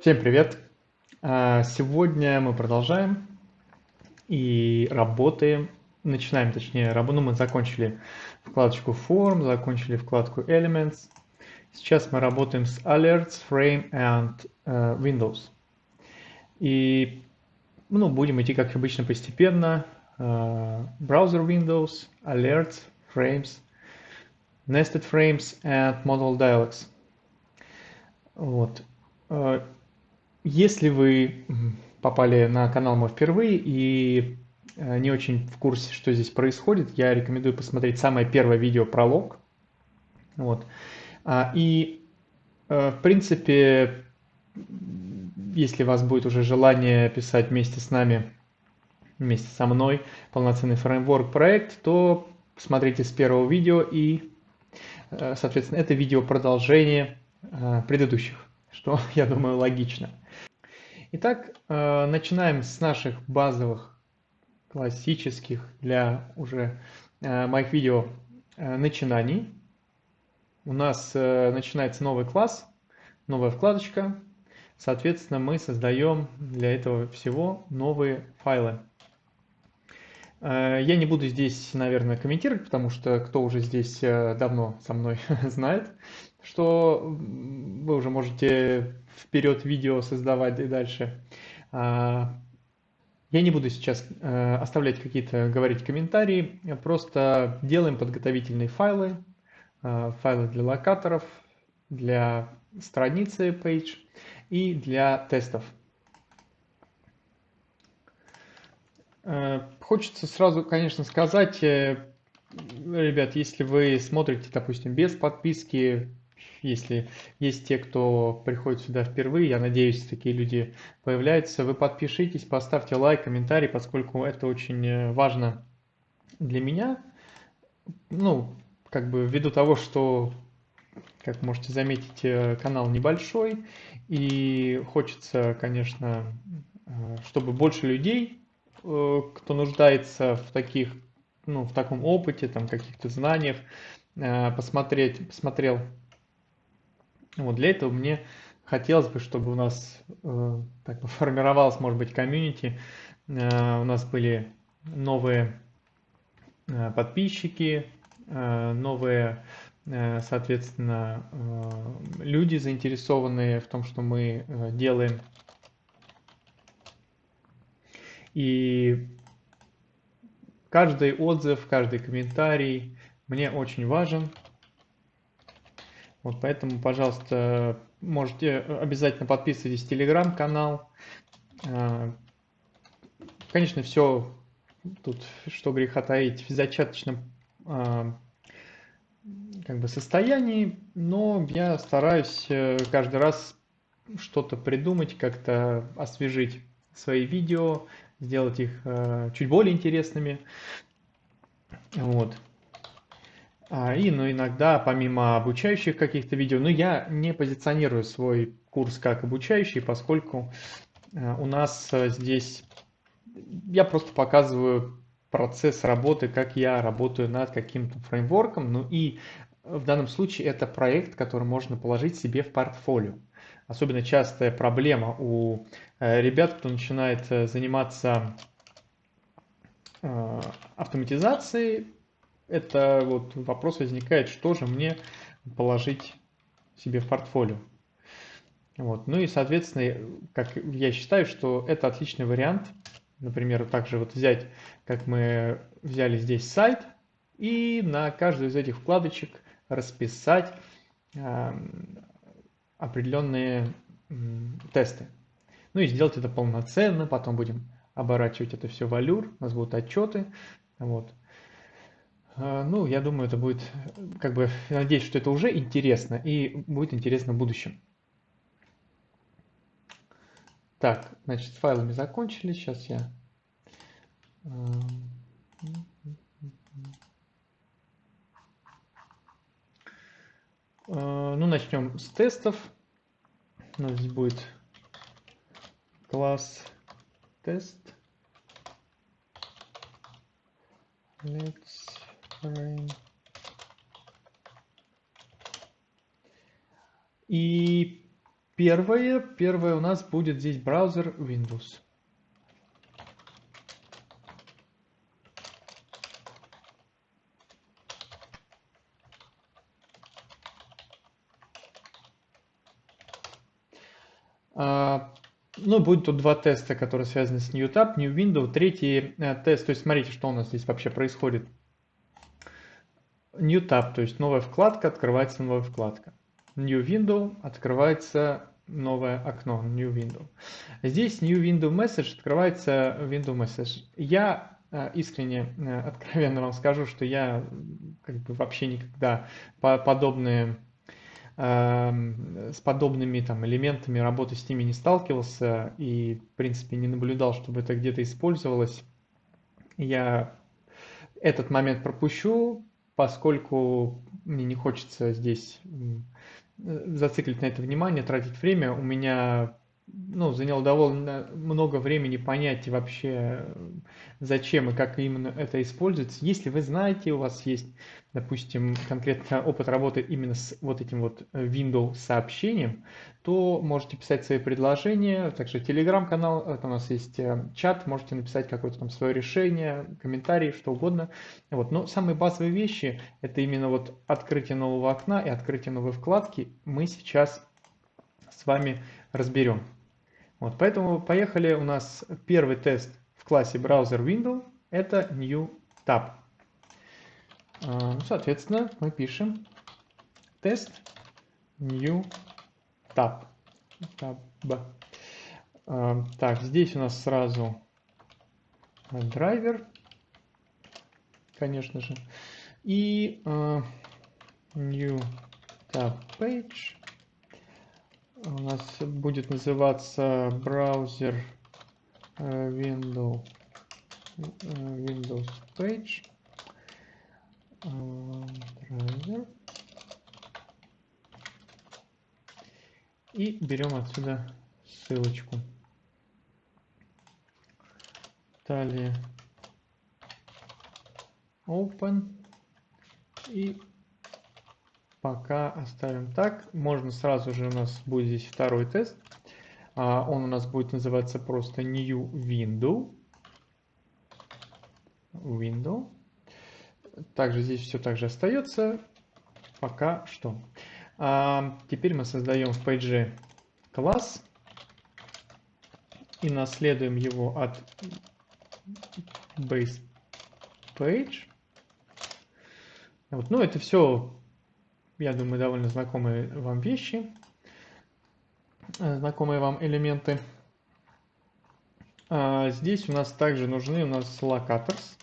Всем привет! Сегодня мы продолжаем и работаем, начинаем, точнее, ну, мы закончили вкладочку Form, закончили вкладку Elements. Сейчас мы работаем с Alerts, Frame and Windows. И будем идти, как обычно, постепенно. Browser Windows, Alerts, Frames, Nested Frames and Modal Dialogs. Вот. Если вы попали на канал мой впервые и не очень в курсе, что здесь происходит, я рекомендую посмотреть самое первое видео пролог. Вот. В принципе, если у вас будет уже желание писать вместе с нами, вместе со мной полноценный фреймворк проект, то смотрите с первого видео и, соответственно, это видео продолжение предыдущих, что, я думаю, логично. Итак, начинаем с наших базовых, классических для уже моих видео начинаний. У нас начинается новый класс, новая вкладочка. Соответственно, мы создаем для этого всего новые файлы. Я не буду здесь, наверное, комментировать, потому что кто уже здесь давно со мной знает, что вы уже можете вперед видео создавать и дальше. Я не буду сейчас оставлять какие-то, говорить комментарии, просто делаем подготовительные файлы, файлы для локаторов, для страницы page и для тестов. Хочется сразу, конечно, сказать, ребят, если вы смотрите, допустим, без подписки, если есть те, кто приходит сюда впервые, я надеюсь, такие люди появляются, вы подпишитесь, поставьте лайк, комментарий, поскольку это очень важно для меня. Ну, как бы ввиду того, что, как можете заметить, канал небольшой, и хочется, конечно, чтобы больше людей, кто нуждается в таких, в таком опыте, там, каких-то знаниях, посмотрел. Вот для этого мне хотелось бы, чтобы у нас так формировалось, может быть, комьюнити, у нас были новые подписчики, новые, соответственно, люди, заинтересованные в том, что мы делаем. И каждый отзыв, каждый комментарий мне очень важен. Вот поэтому, пожалуйста, можете обязательно подписывайтесь в телеграм-канал. Конечно, все тут, что греха таить, в зачаточном как бы состоянии, но я стараюсь каждый раз что-то придумать, как-то освежить свои видео, сделать их чуть более интересными. Вот. Иногда, помимо обучающих каких-то видео, я не позиционирую свой курс как обучающий, поскольку у нас здесь я просто показываю процесс работы, как я работаю над каким-то фреймворком. Ну и в данном случае это проект, который можно положить себе в портфолио. Особенно частая проблема у ребят, кто начинает заниматься автоматизацией, это вот вопрос возникает, что же мне положить себе в портфолио. Вот. Ну и, соответственно, как я считаю, что это отличный вариант. Например, также вот взять, как мы взяли здесь сайт, и на каждую из этих вкладочек расписать определенные тесты. Ну и сделать это полноценно, потом будем оборачивать это все в Allure, у нас будут отчеты. Вот. Ну, я думаю, это будет, как бы, я надеюсь, что это уже интересно и будет интересно в будущем. Так, значит, с файлами закончили. Сейчас я... Ну, начнем с тестов. У нас здесь будет класс тест. Let's frame. И Первое у нас будет здесь браузер Windows. Ну, будет тут два теста, которые связаны с New Tab, New Window. Третий тест, то есть смотрите, что у нас здесь вообще происходит. New Tab, то есть новая вкладка, открывается новая вкладка. New Window, открывается новое окно, New Window. Здесь New Window Message, открывается Window Message. Я искренне, откровенно вам скажу, что я как бы вообще никогда с подобными там элементами работы с ними не сталкивался и, в принципе, не наблюдал, чтобы это где-то использовалось. Я этот момент пропущу, поскольку мне не хочется здесь зациклить на это внимание, тратить время. У меня заняло довольно много времени понять вообще, зачем и как именно это используется. Если вы знаете, у вас есть, допустим, конкретно опыт работы именно с вот этим вот Windows сообщением, то можете писать свои предложения. Также телеграм-канал, это у нас есть чат, можете написать какое-то там свое решение, комментарий, что угодно. Вот. Но самые базовые вещи, это именно вот открытие нового окна и открытие новой вкладки, мы сейчас с вами разберем. Вот, поэтому поехали. У нас первый тест в классе Browser Window – это New Tab. Соответственно, мы пишем тест New Tab. Так, здесь у нас сразу драйвер, конечно же, и New Tab Page. У нас будет называться браузер Windows Page. Драйвер. И берем отсюда ссылочку. Далее Open. И пока оставим так. Можно сразу же, у нас будет здесь второй тест. Он у нас будет называться просто New Window. Также здесь все так же остается. Пока что. Теперь мы создаем в Page класс и наследуем его от base page. Вот. Ну, это все, я думаю, довольно знакомые вам вещи, знакомые вам элементы. Здесь у нас также нужны locators.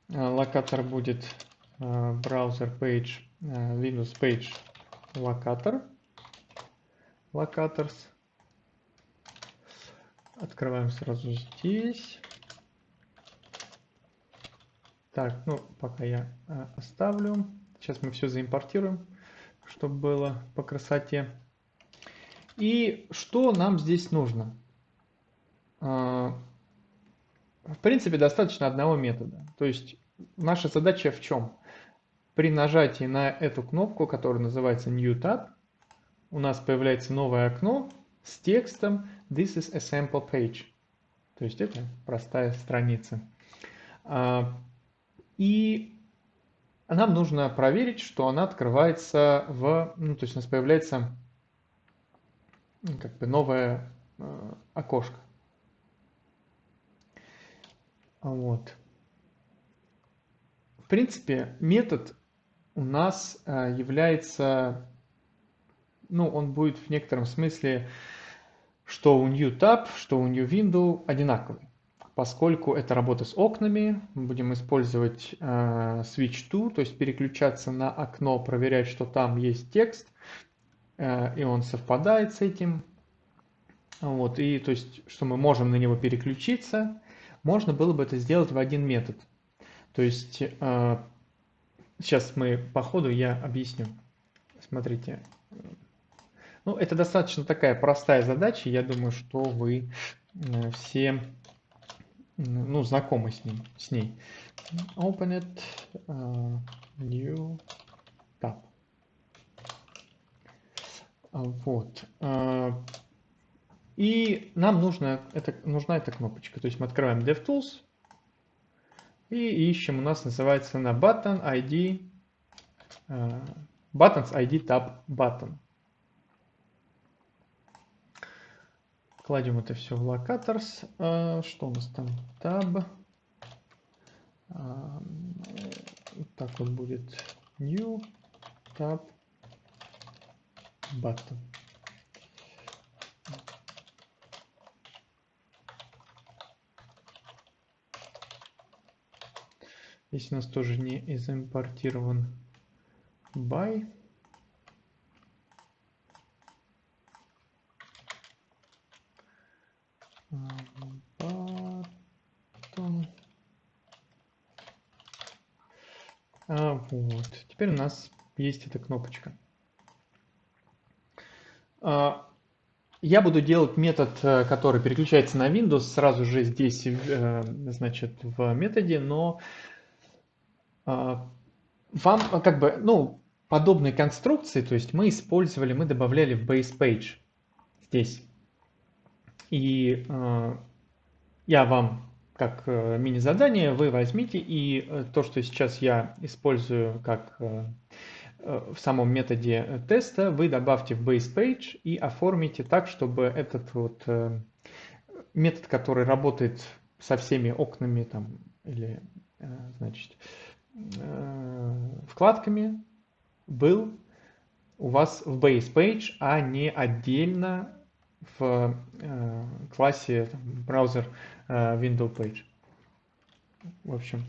Локатор будет browser page, Windows page locator. Locators. Открываем сразу здесь. Так, ну, пока я оставлю. Сейчас мы все заимпортируем, чтобы было по красоте. И что нам здесь нужно? В принципе, достаточно одного метода. То есть наша задача в чем? При нажатии на эту кнопку, которая называется New Tab, у нас появляется новое окно с текстом This is a sample page. То есть это простая страница. И нам нужно проверить, что она открывается то есть у нас появляется как бы новое окошко. Вот. В принципе, метод у нас является, он будет в некотором смысле, что у New Tab, что у New Window одинаковый. Поскольку это работа с окнами, мы будем использовать Switch to, то есть переключаться на окно, проверять, что там есть текст, и он совпадает с этим. Вот, и то есть, что мы можем на него переключиться, можно было бы это сделать в один метод. То есть, сейчас мы по ходу я объясню. Смотрите. Ну, это достаточно такая простая задача, я думаю, что вы все знакомы с ней. Open it, New Tab. Вот. И нам нужна эта кнопочка. То есть мы открываем DevTools и ищем. У нас называется она Button ID, Buttons ID Tab Button. Кладем это все в Locators. Что у нас там? Tab. Так вот будет New Tab Button. Здесь у нас тоже не изимпортирован by. Button. Вот. Теперь у нас есть эта кнопочка. Я буду делать метод, который переключается на Windows сразу же здесь, значит, в методе, но вам как бы, ну, подобные конструкции, то есть мы добавляли в base page здесь. И я вам, как мини-задание, вы возьмите и то, что сейчас я использую как в самом методе теста, вы добавьте в base page и оформите так, чтобы этот вот метод, который работает со всеми окнами там, или значит, вкладками, был у вас в base page, а не отдельно в классе там, браузер window page. В общем,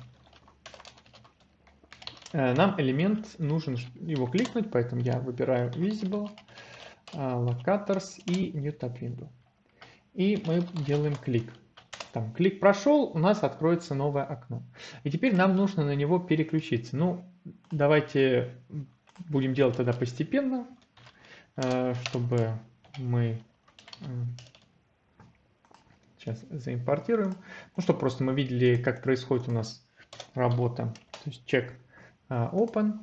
нам элемент нужен его кликнуть, поэтому я выбираю Visible, Locators и New Tab Window. И мы делаем клик. Там клик прошел, у нас откроется новое окно. И теперь нам нужно на него переключиться. Ну, давайте будем делать тогда постепенно, чтобы мы сейчас заимпортируем. Ну, чтобы просто мы видели, как происходит у нас работа. То есть check open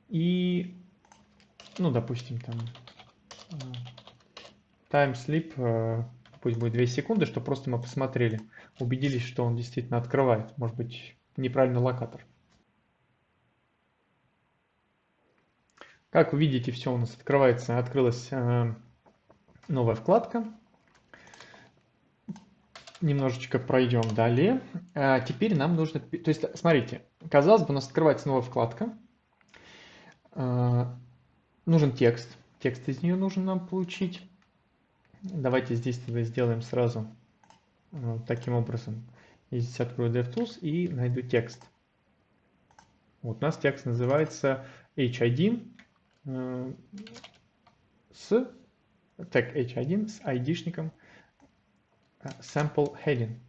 и, ну, допустим, там time sleep, пусть будет 2 секунды, чтобы просто мы посмотрели, убедились, что он действительно открывает. Может быть, неправильный локатор. Как вы видите, все у нас открылась новая вкладка. Немножечко пройдем далее. Теперь нам нужно... То есть, смотрите, казалось бы, у нас открывается новая вкладка. Нужен текст. Текст из нее нужно нам получить. Давайте здесь тогда сделаем сразу таким образом. Я здесь открою DevTools и найду текст. Вот у нас текст называется H1 с тег H1 с ID-шником sample heading.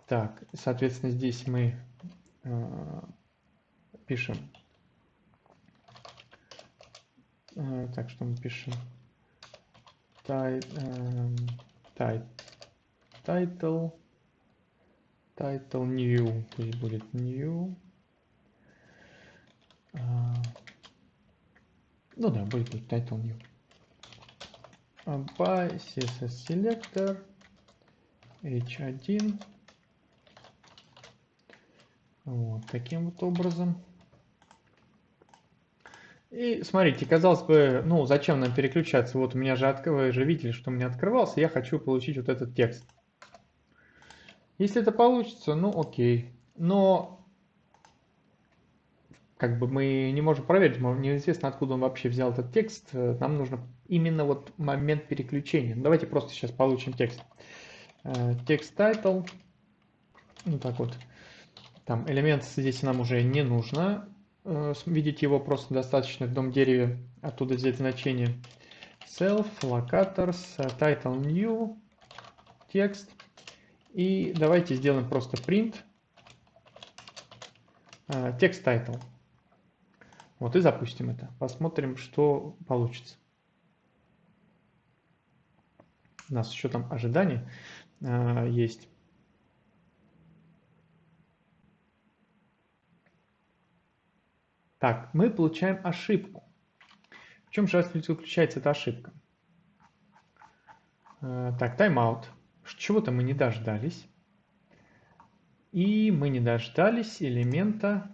Так, соответственно, здесь мы пишем. Так, что мы пишем? Title new, пусть будет new. Ну да, будет title new. By CSS selector H1. Вот таким вот образом. И смотрите, казалось бы, ну зачем нам переключаться? Вот у меня же вы же видели, что у меня открывался, я хочу получить вот этот текст. Если это получится, ну окей. Но как бы мы не можем проверить, неизвестно, откуда он вообще взял этот текст. Нам нужно именно вот момент переключения. Давайте просто сейчас получим текст. Текст title. Ну так вот. Там элемент здесь нам уже не нужно. Видеть его просто достаточно в дом дереве. Оттуда взять значение. Self, locators, title new, текст. И давайте сделаем просто print текст title. Вот и запустим это. Посмотрим, что получится. У нас еще там ожидание есть. Так, мы получаем ошибку. чем же заключается эта ошибка? Так, тайм-аут. Чего-то мы не дождались. И мы не дождались элемента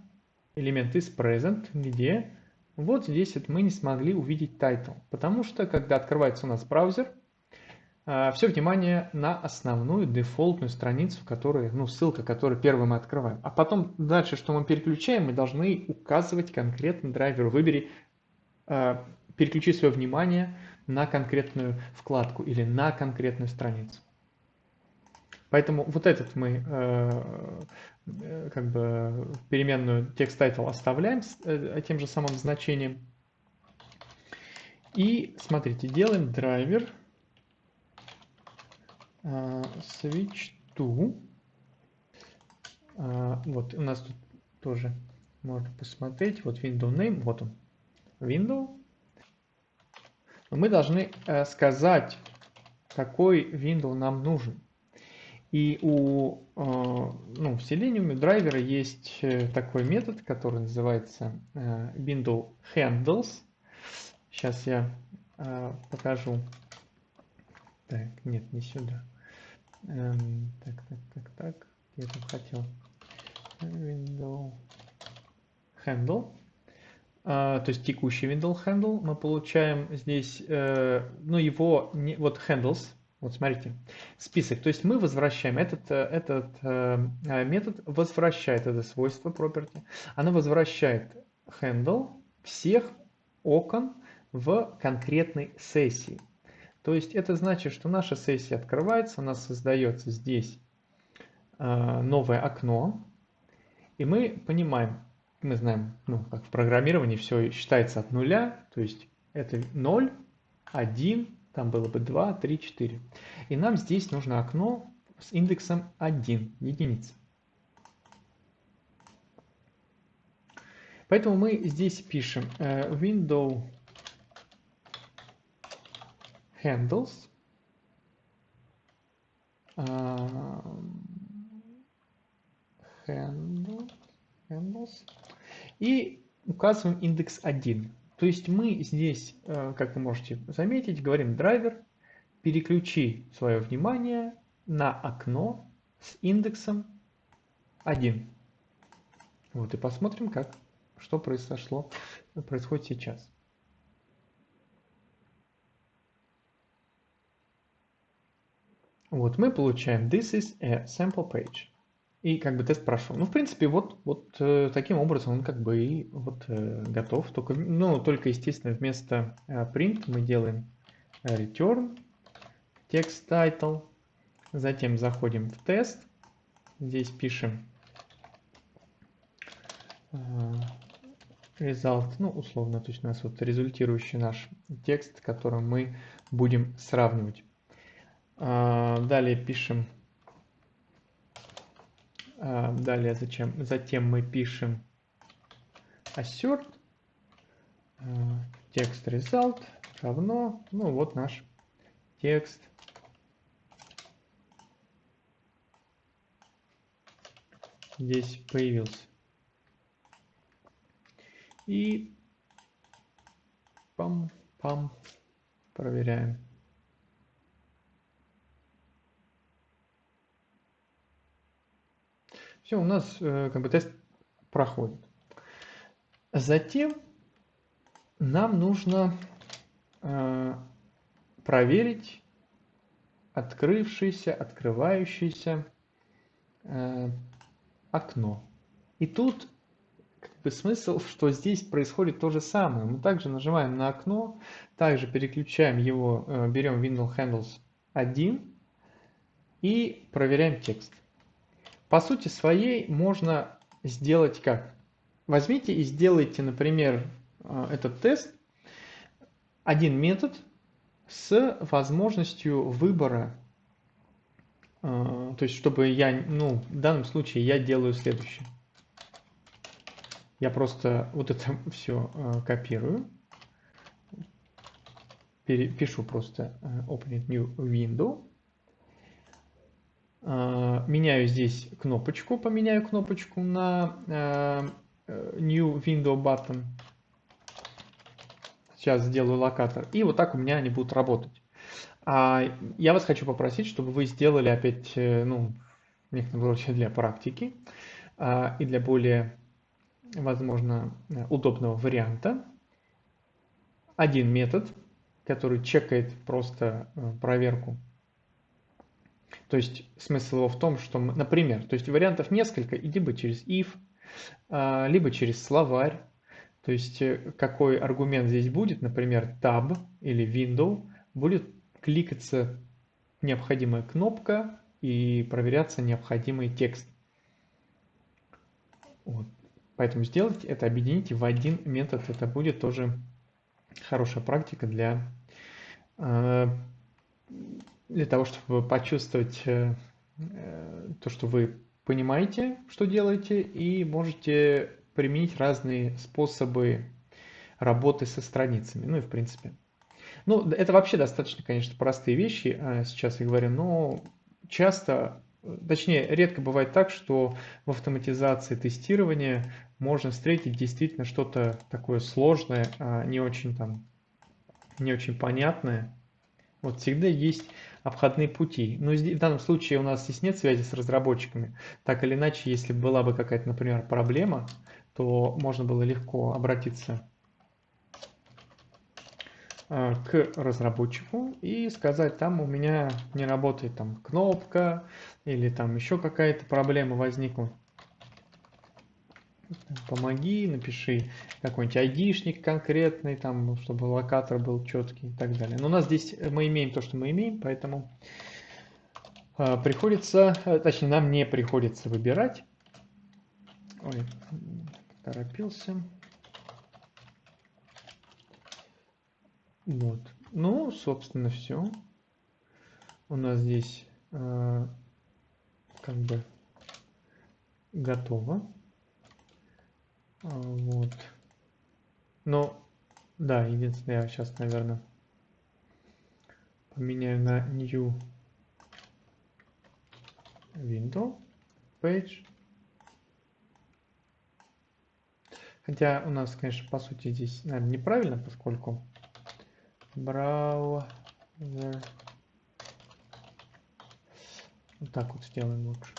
is present, где вот здесь вот мы не смогли увидеть title. Потому что, когда открывается у нас браузер, все внимание на основную дефолтную страницу, которая, ссылка, которую первым мы открываем. А потом дальше, что мы переключаем, мы должны указывать конкретно драйверу. Переключи свое внимание на конкретную вкладку или на конкретную страницу. Поэтому вот этот мы как бы переменную text-title оставляем с тем же самым значением. И смотрите, делаем драйвер switch to. Вот у нас тут тоже можно посмотреть. Вот window name, вот он. Window. Мы должны сказать, какой window нам нужен. И в Selenium драйвера есть такой метод, который называется window handles. Сейчас я покажу. Так, нет, не сюда. Так. Я там хотел. Window handle. То есть текущий window handle. Мы получаем здесь, его, вот handles. Вот смотрите, список. То есть мы возвращаем, этот метод возвращает это свойство property. Оно возвращает handle всех окон в конкретной сессии. То есть это значит, что наша сессия открывается, у нас создается здесь новое окно. И мы понимаем, мы знаем, как в программировании все считается от нуля. То есть это 0, 1, там было бы 2, 3, 4. И нам здесь нужно окно с индексом 1, единица. Поэтому мы здесь пишем window handles и указываем индекс 1. То есть мы здесь, как вы можете заметить, говорим драйвер, переключи свое внимание на окно с индексом 1. Вот и посмотрим, что происходит сейчас. Вот мы получаем this is a sample page. И как бы тест прошел. В принципе, вот таким образом он как бы и готов. Только, естественно, вместо print мы делаем return text title. Затем заходим в тест. Здесь пишем result, условно, то есть у нас вот результирующий наш текст, которым мы будем сравнивать. Далее пишем, затем мы пишем assert text result равно, вот наш текст. Здесь появился. И пам-пам проверяем. Все, у нас как бы тест проходит. Затем нам нужно проверить открывающееся окно. И тут как бы смысл, что здесь происходит то же самое. Мы также нажимаем на окно, также переключаем его, берем window handles 1 и проверяем текст. По сути своей можно сделать как? Возьмите и сделайте, например, этот тест, один метод с возможностью выбора. То есть, чтобы в данном случае я делаю следующее. Я просто вот это все копирую. Пишу просто open new window. Меняю здесь кнопочку, поменяю кнопочку на new window button. Сейчас сделаю локатор. И вот так у меня они будут работать. А я вас хочу попросить, чтобы вы сделали опять, ну, в некотором роде для практики и для более, возможно, удобного варианта. Один метод, который чекает просто проверку. То есть смысл его в том, что, например, то есть вариантов несколько, и либо через if, либо через словарь. То есть какой аргумент здесь будет, например, tab или window, будет кликаться необходимая кнопка и проверяться необходимый текст. Вот. Поэтому сделайте это, объедините в один метод. Это будет тоже хорошая практика для того, чтобы почувствовать то, что вы понимаете, что делаете, и можете применить разные способы работы со страницами. Ну и в принципе. Ну, это вообще достаточно, конечно, простые вещи, сейчас я говорю, но часто, точнее, редко бывает так, что в автоматизации тестирования можно встретить действительно что-то такое сложное, не очень там, не очень понятное. Вот всегда есть обходные пути. Но в данном случае у нас здесь нет связи с разработчиками. Так или иначе, если была бы какая-то, например, проблема, то можно было легко обратиться к разработчику и сказать, там у меня не работает там кнопка или там еще какая-то проблема возникла. Помоги, напиши какой-нибудь айдишник конкретный, там, чтобы локатор был четкий и так далее. Но у нас здесь мы имеем то, что мы имеем, поэтому приходится, точнее нам не приходится выбирать. Ой, торопился. Вот. Ну, собственно, все. У нас здесь как бы готово. Вот. Но, да, единственное, я сейчас, наверное, поменяю на New Window Page. Хотя у нас, конечно, по сути здесь, наверное, неправильно, поскольку браузер. Вот так вот сделаем лучше.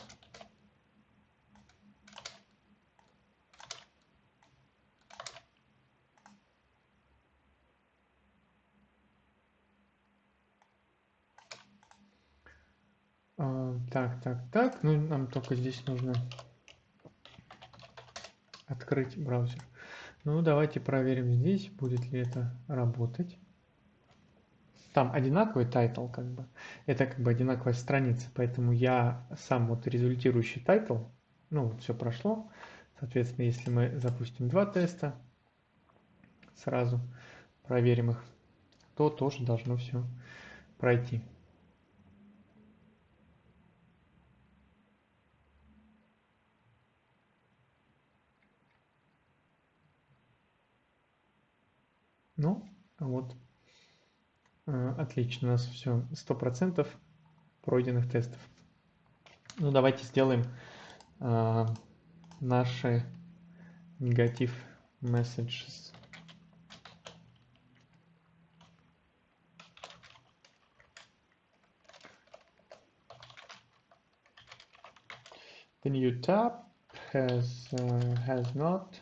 Так. Ну, нам только здесь нужно открыть браузер. Ну, давайте проверим здесь, будет ли это работать. Там одинаковый тайтл, как бы. Это как бы одинаковая страница, поэтому я сам вот результирующий тайтл, ну, вот все прошло. Соответственно, если мы запустим два теста, сразу проверим их, то тоже должно все пройти. Ну, вот. Отлично, у нас все 100% пройденных тестов. Ну, давайте сделаем наши негатив messages. The new tab has not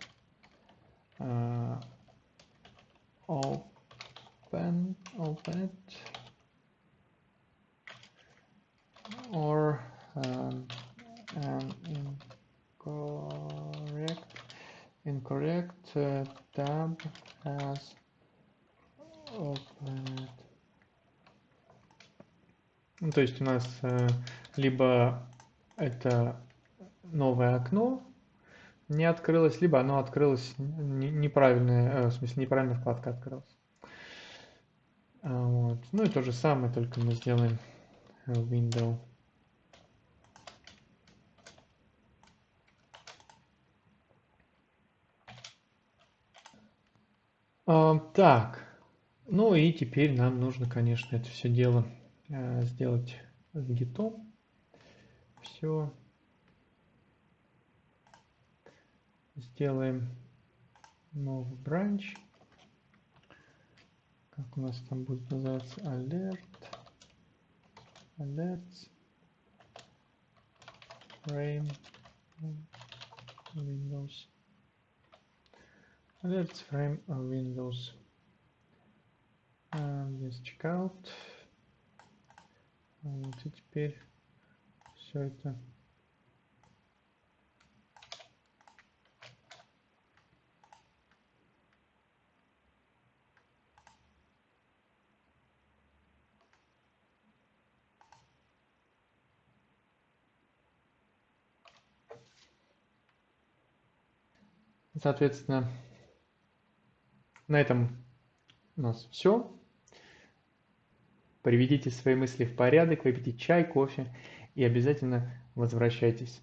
opened or an incorrect tab has opened. Ну, то есть у нас либо это новое окно не открылось, либо оно открылось неправильная, в смысле неправильная вкладка открылась. Вот. Ну и то же самое, только мы сделаем window. Так, ну и теперь нам нужно, конечно, это все дело сделать с гитом. Все сделаем новый бранч. как у нас там будет называться, alerts frame Windows. Alerts frame Windows. Здесь checkout. Вот, и теперь все это соответственно на этом у нас все. Приведите свои мысли в порядок, выпейте чай, кофе и обязательно возвращайтесь.